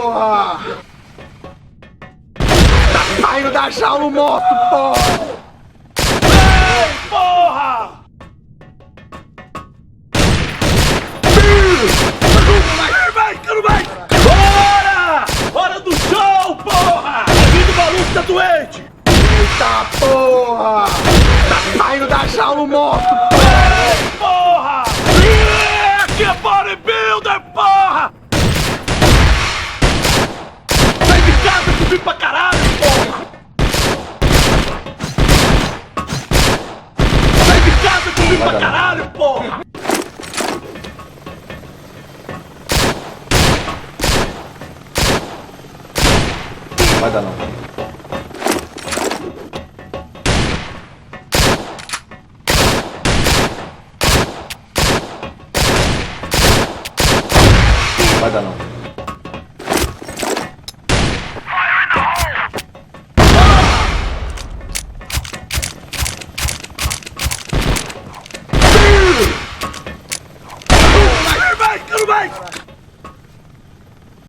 porra! Tá saindo da jaula o moto, porra! Ei, porra! Vai! Bora! Hora do show, porra! A vida do maluco tá doente! Eita porra! Tá saindo da jaula o moto, porra! Ei, porra! Aqui é bodybuilder, porra! Sai de casa que vim pra caralho, porra! Sai de casa que vim pra caralho, porra! Vai dar não. Vai dar não.